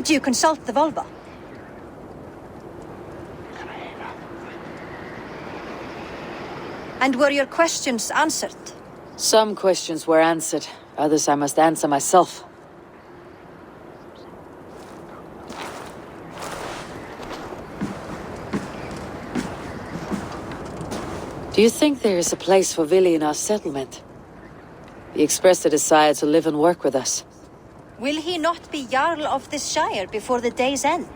Did you consult the Volva? And were your questions answered? Some questions were answered. Others I must answer myself. Do you think there is a place for Vili in our settlement? He expressed a desire to live and work with us. Will he not be Jarl of this shire before the day's end?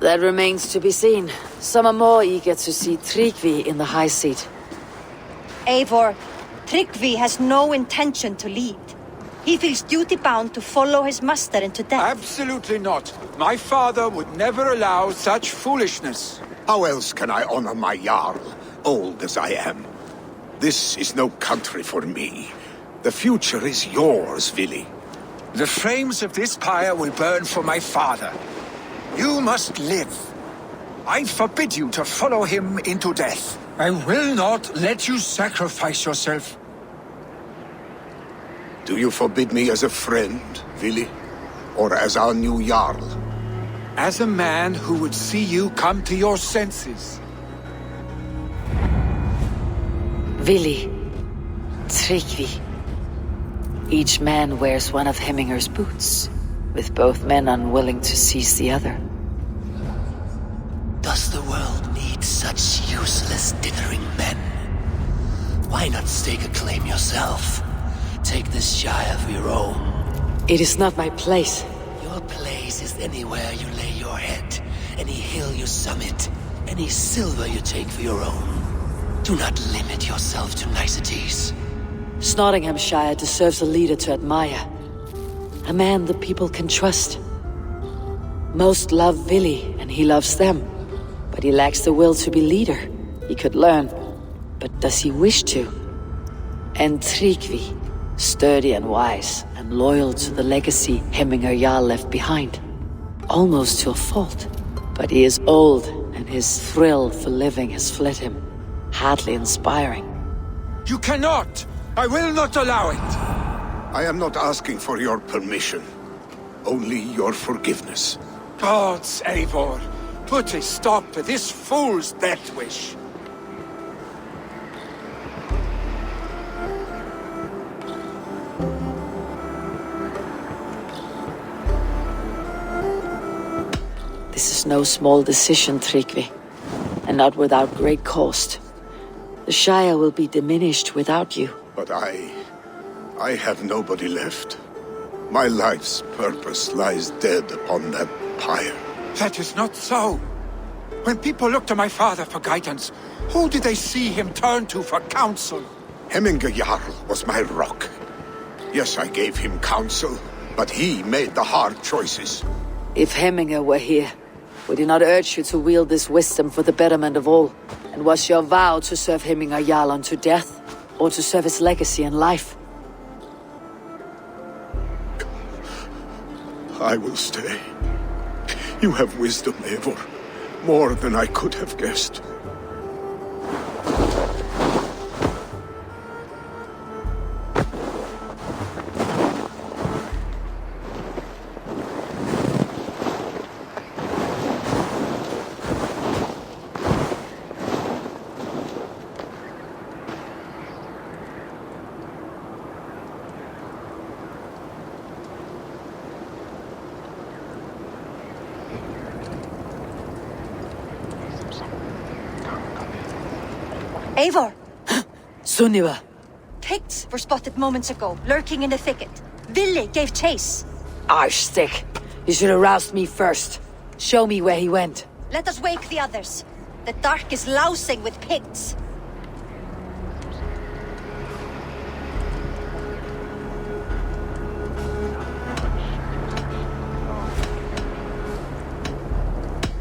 That remains to be seen. Some are more eager to see Tryggvi in the high seat. Eivor, Tryggvi has no intention to lead. He feels duty-bound to follow his master into death. Absolutely not. My father would never allow such foolishness. How else can I honor my Jarl, old as I am? This is no country for me. The future is yours, Vili. The flames of this pyre will burn for my father. You must live. I forbid you to follow him into death. I will not let you sacrifice yourself. Do you forbid me as a friend, Vili? Or as our new Jarl? As a man who would see you come to your senses. Vili. Tryggvi. Each man wears one of Hemminger's boots, with both men unwilling to seize the other. Does the world need such useless dithering men? Why not stake a claim yourself? Take this shire for your own. It is not my place. Your place is anywhere you lay your head, any hill you summit, any silver you take for your own. Do not limit yourself to niceties. Nottinghamshire deserves a leader to admire. A man the people can trust. Most love Vili, and he loves them. But he lacks the will to be leader. He could learn. But does he wish to? And Tryggvi, sturdy and wise, and loyal to the legacy Hemminger Jarl left behind. Almost to a fault. But he is old, and his thrill for living has fled him. Hardly inspiring. You cannot! I will not allow it! I am not asking for your permission. Only your forgiveness. Gods, Eivor, put a stop to this fool's death wish. This is no small decision, Tryggvi, and not without great cost. The Shire will be diminished without you. But I have nobody left. My life's purpose lies dead upon that pyre. That is not so. When people look to my father for guidance, who did they see him turn to for counsel? Hemminger Jarl was my rock. Yes, I gave him counsel, but he made the hard choices. If Hemminger were here, would he not urge you to wield this wisdom for the betterment of all? And was your vow to serve Hemminger Jarl unto death, or to serve his legacy in life? I will stay. You have wisdom, Eivor. More than I could have guessed. Eivor! Sunniva! Picts were spotted moments ago, lurking in the thicket. Vili gave chase. Arshstick! You should have roused me first. Show me where he went. Let us wake the others. The dark is lousing with Picts.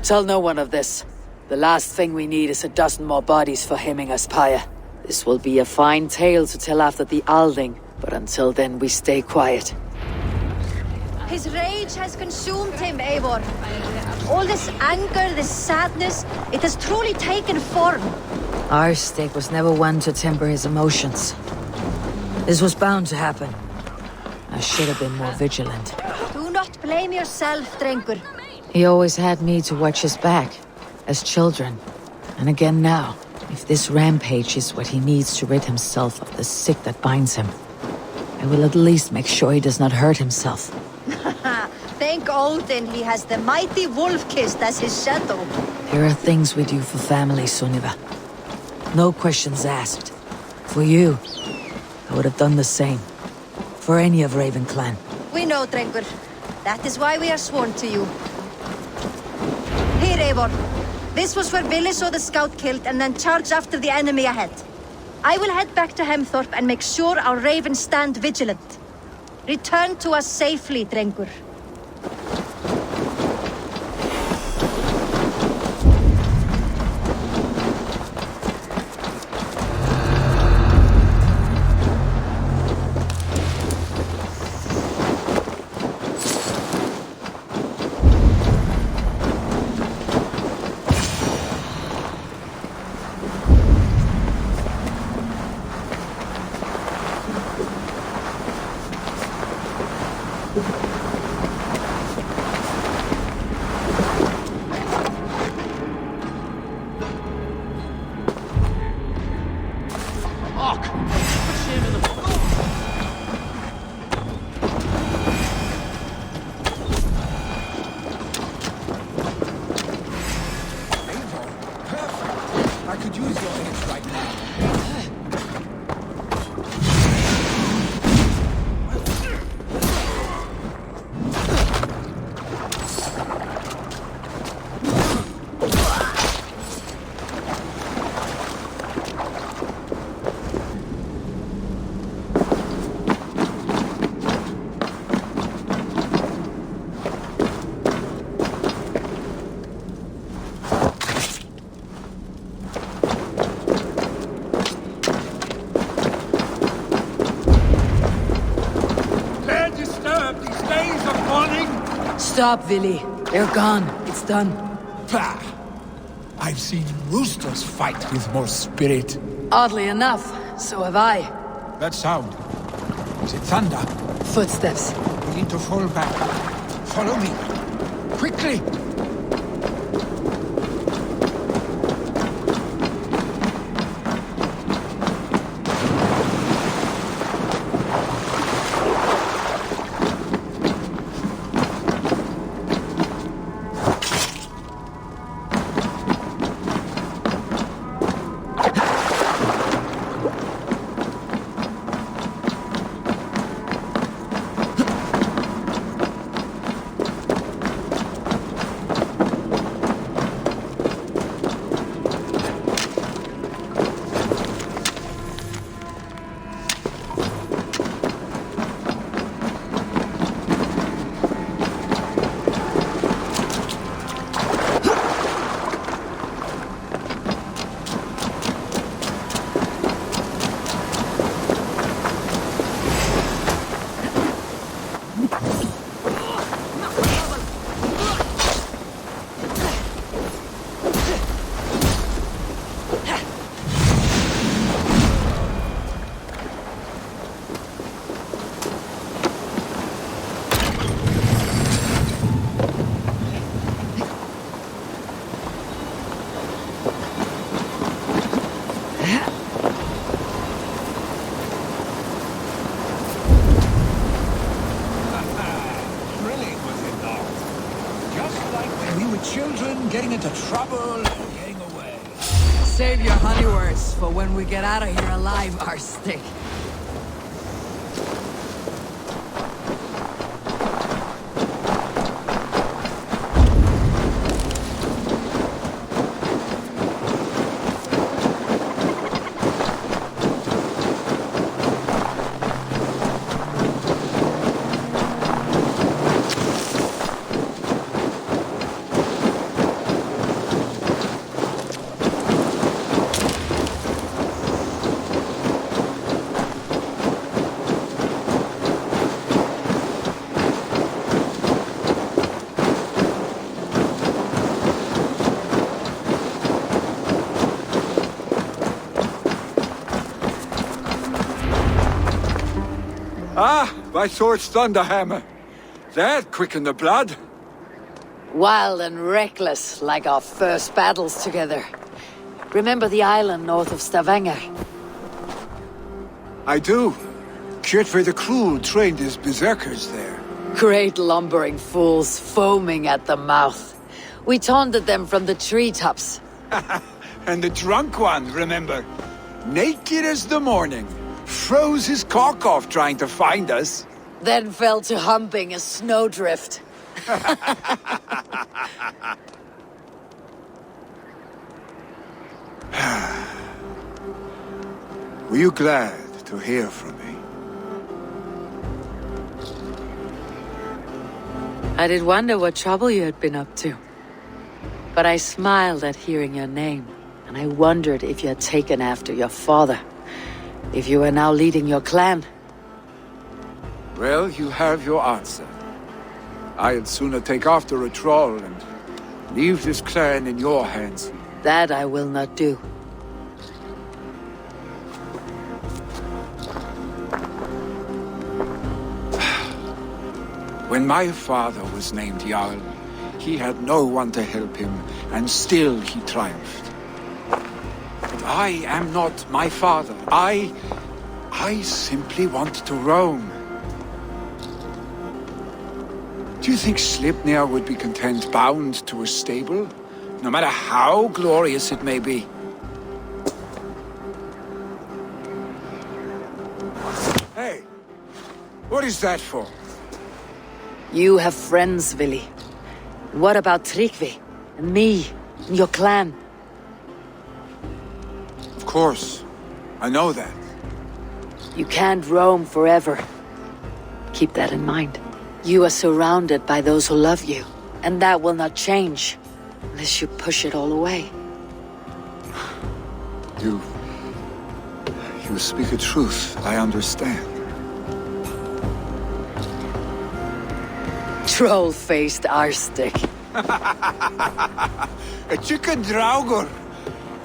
Tell no one of this. The last thing we need is a dozen more bodies for Hemminger's pyre. This will be a fine tale to tell after the Alding, but until then we stay quiet. His rage has consumed him, Eivor. All this anger, this sadness, it has truly taken form. Arshstick was never one to temper his emotions. This was bound to happen. I should have been more vigilant. Do not Blame yourself, Drengur. He always had me to watch his back, as children. And again now, if this rampage is what he needs to rid himself of the sick that binds him, I will at least make sure he does not hurt himself. Thank Odin he has the mighty Wolf-Kissed as his shadow. There are things we do for family, Sunniva. No questions asked. For you, I would have done the same. For any of Raven clan. We know, Drengur. That is why we are sworn to you. Here, Eivor. This was where Vili saw the scout killed and then charged after the enemy ahead. I will head back to Hemthorpe and make sure our ravens stand vigilant. Return to us safely, Drengur. Stop, Vili. They're gone. It's done. Bah! I've seen roosters fight with more spirit. Oddly enough, so have I. That sound. Is it thunder? Footsteps. We need to fall back. Follow me. Quickly! Getting into trouble and getting away. Save your honey words for when we get out of here alive, Arstick. Ah, my sword's thunderhammer. That quickened the blood. Wild and reckless, like our first battles together. Remember the island north of Stavanger? I do. Kjotve the Cruel trained his berserkers there. Great lumbering fools, foaming at the mouth. We taunted them from the treetops. And the drunk one, remember? Naked as the morning. Froze his cock off trying to find us. Then fell to humping a snowdrift. Were you glad to hear from me? I did wonder what trouble you had been up to. But I smiled at hearing your name, and I wondered if you had taken after your father. If you were now leading your clan. Well, you have your answer. I'd sooner take after a troll and leave this clan in your hands. That I will not do. When my father was named Jarl, he had no one to help him, and still he triumphed. But I am not my father. I simply want to roam. Do you think Sleipnir would be content bound to a stable? No matter how glorious it may be? Hey! What is that for? You have friends, Vili. What about Tryggvi? And me? And your clan? Of course. I know that. You can't roam forever. Keep that in mind. You are surrounded by those who love you. And that will not change. Unless you push it all away. You speak a truth. I understand. Troll-faced arstick. A chicken draugur.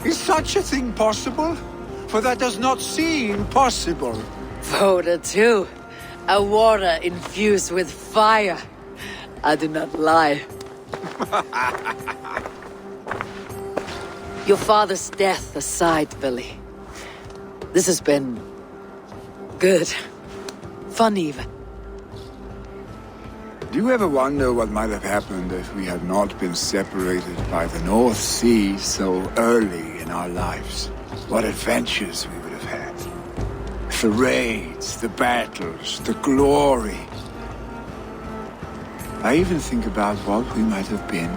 Is such a thing possible? For that does not seem possible. Voda too. A water infused with fire. I do not lie. Your father's death aside, Billy. This has been... good. Fun even. Do you ever wonder what might have happened if we had not been separated by the North Sea so early in our lives? What adventures we would have had. The raids, the battles, the glory. I even think about what we might have been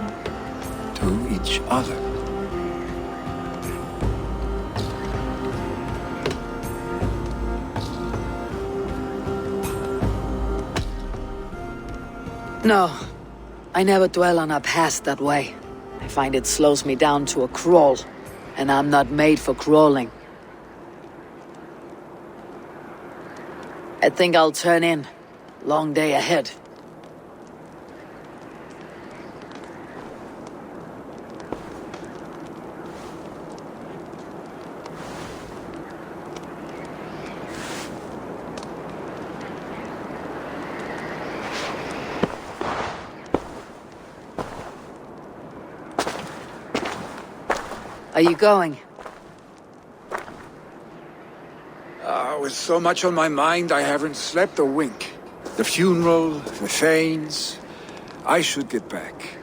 to each other. No, I never dwell on our past that way. I find it slows me down to a crawl, and I'm not made for crawling. I think I'll turn in. Long day ahead. Are you going? With so much on my mind, I haven't slept a wink. The funeral, the Thanes. I should get back.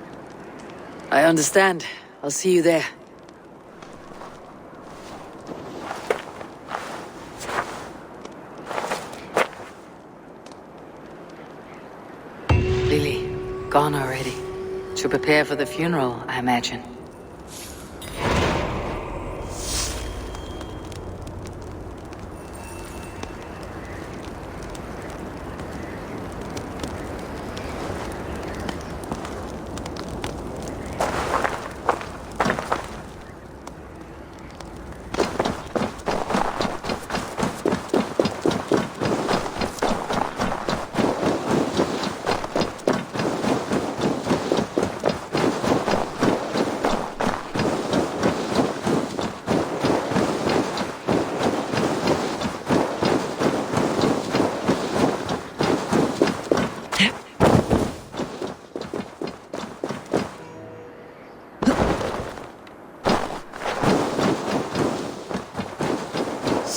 I understand. I'll see you there. Lily, gone already. To prepare for the funeral, I imagine.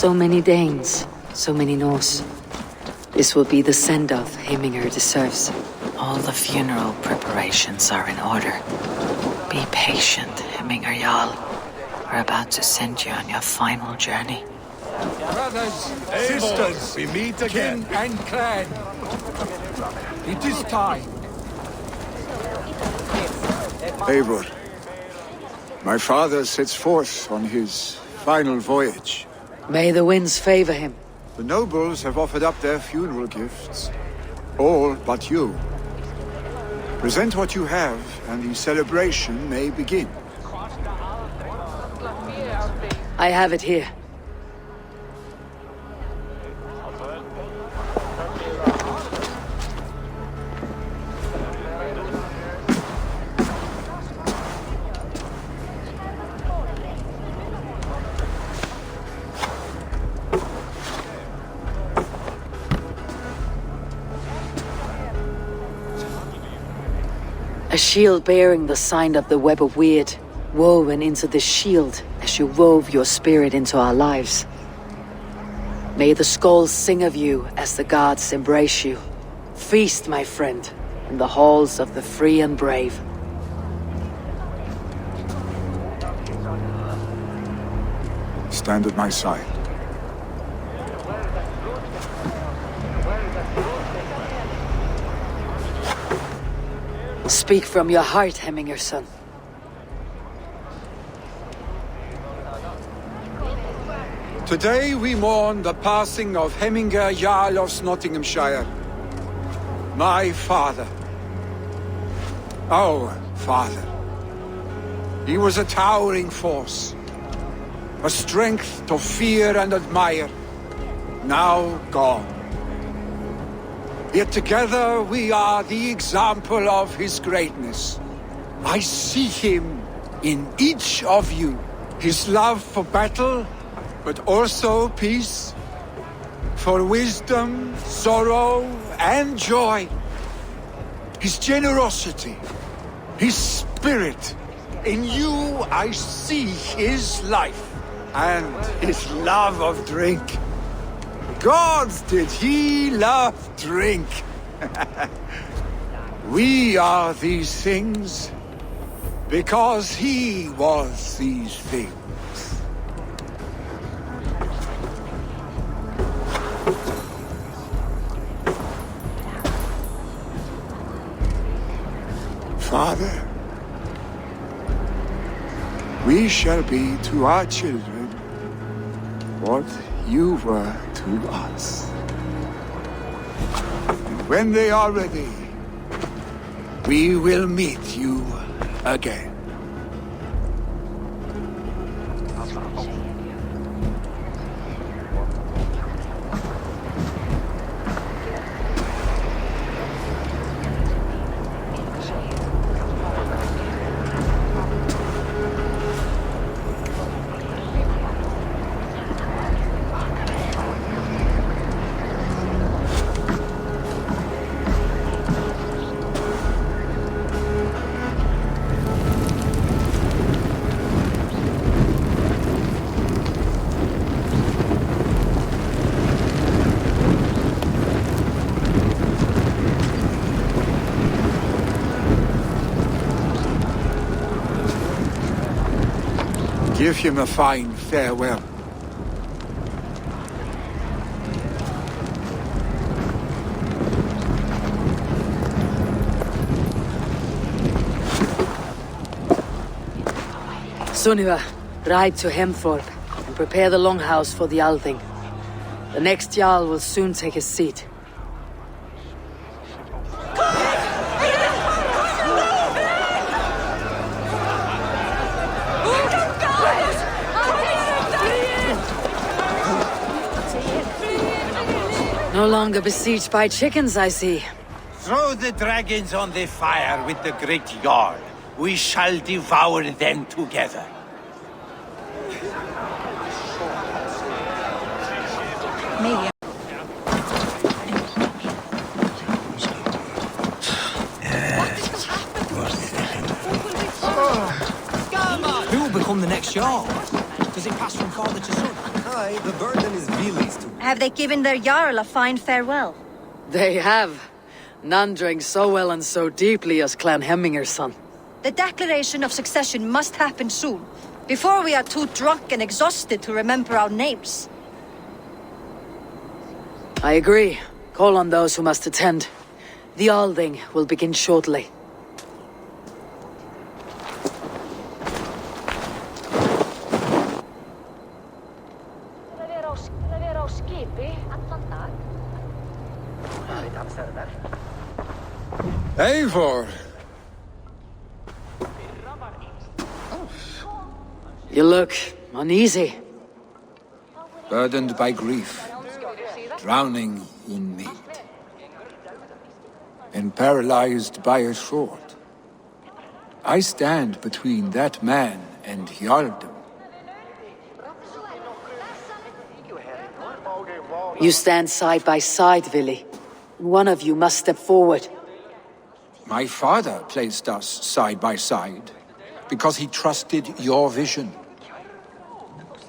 So many Danes, so many Norse. This will be the send-off Heminger deserves. All the funeral preparations are in order. Be patient, Heminger Jarl. We're about to send you on your final journey. Brothers, sisters, we meet again. kin and clan. It is time. Eivor, my father sets forth on his final voyage. May the winds favor him. The nobles have offered up their funeral gifts. All but you. Present what you have, and the celebration may begin. I have it here. A shield bearing the sign of the Web of Weird, woven into the shield as you wove your spirit into our lives. May the skulls sing of you as the gods embrace you. Feast, my friend, in the halls of the free and brave. Stand at my side. Speak from your heart, Heminger, son. Today we mourn the passing of Heminger Jarl of Nottinghamshire. My father. Our father. He was a towering force. A strength to fear and admire. Now gone. Yet together we are the example of his greatness. I see him in each of you. His love for battle, but also peace. For wisdom, sorrow, and joy. His generosity, his spirit. In you I see his life, and his love of drink. Gods, did he love drink! We are these things because he was these things. Father, we shall be to our children what you were to us. And when they are ready, we will meet you again. Give him a fine farewell. Sunniva, ride to Hemthorpe and prepare the longhouse for the Althing. The next Jarl will soon take his seat. No longer besieged by chickens, I see. Throw the dragons on the fire with the great Jarl. We shall devour them together. Who will become the next Jarl? Does it pass from father to son? Aye, the burden is Vili's too. Have they given their Jarl a fine farewell? They have. None drank so well and so deeply as Clan Hemminger's son. The declaration of succession must happen soon, before we are too drunk and exhausted to remember our names. I agree. Call on those who must attend. The Alding will begin shortly. Eivor! You look uneasy. Burdened by grief, drowning in need, and paralyzed by a sword. I stand between that man and Jarldom. You stand side by side, Vili. One of you must step forward. My father placed us side by side because he trusted your vision.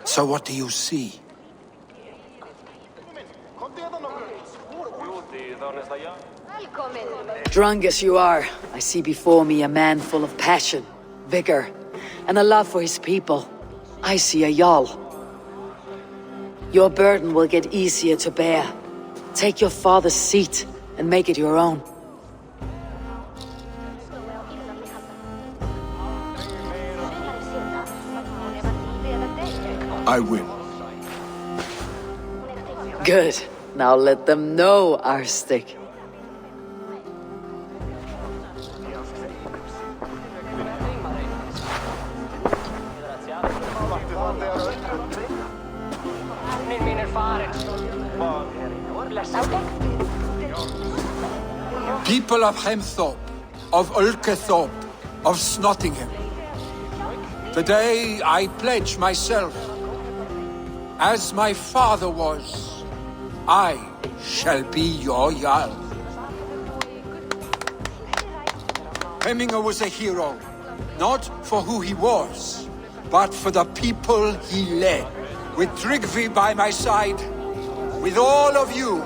So what do you see? Drunk as you are, I see before me a man full of passion, vigor, and a love for his people. I see a Jarl. Your burden will get easier to bear. Take your father's seat and make it your own. I will. Good. Now let them know our stick. People of Hemthorpe, of Ulkethorpe, of Snottingham. Today I pledge myself. As my father was, I shall be your Jarl. Hemminger was a hero, not for who he was, but for the people he led. With Tryggvi by my side, with all of you,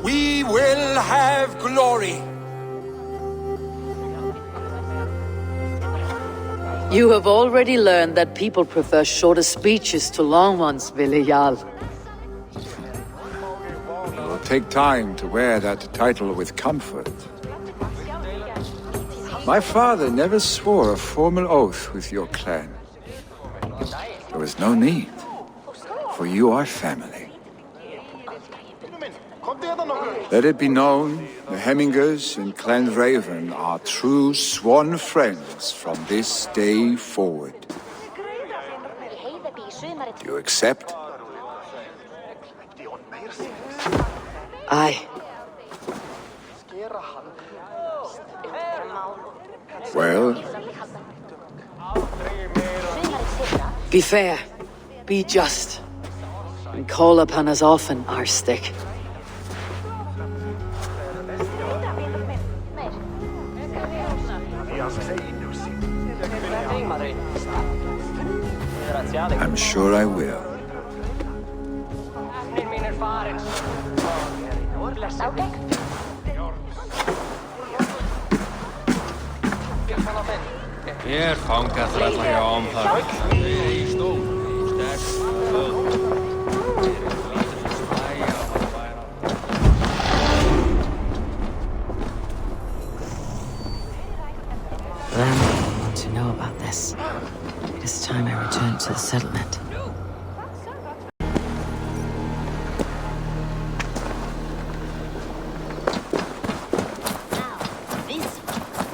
we will have glory. You have already learned that people prefer shorter speeches to long ones, Vili Jarl. It will take time to wear that title with comfort. My father never swore a formal oath with your clan. There was no need, for you are family. Let it be known, the Hemmingers and Clan Raven are true sworn friends from this day forward. Do you accept? Aye. Well, Be fair, be just, and call upon us often, our stick. I'm sure I will. Hér fangað alla hjá Amhag. Landlady want to know about this. It is time I returned to the settlement.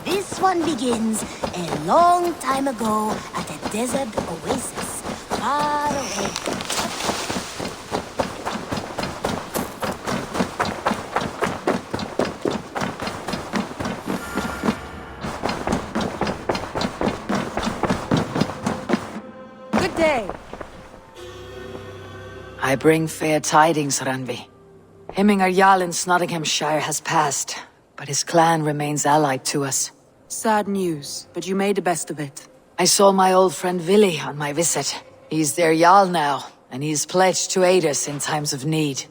This one begins a long time ago at a desert oasis, far away. Good day. I bring fair tidings, Randvi. Hemminger Jarl in Nottinghamshire has passed, but his clan remains allied to us. Sad news, but you made the best of it. I saw my old friend Vili on my visit. He's their Jarl now, and he's pledged to aid us in times of need.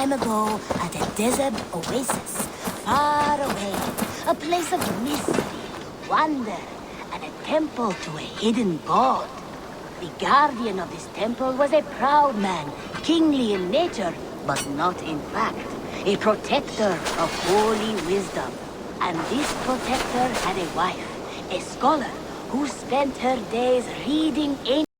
Ago at a desert oasis, far away, a place of mystery, wonder, and a temple to a hidden god. The guardian of this temple was a proud man, kingly in nature, but not in fact, a protector of holy wisdom. And this protector had a wife, a scholar, who spent her days reading ancient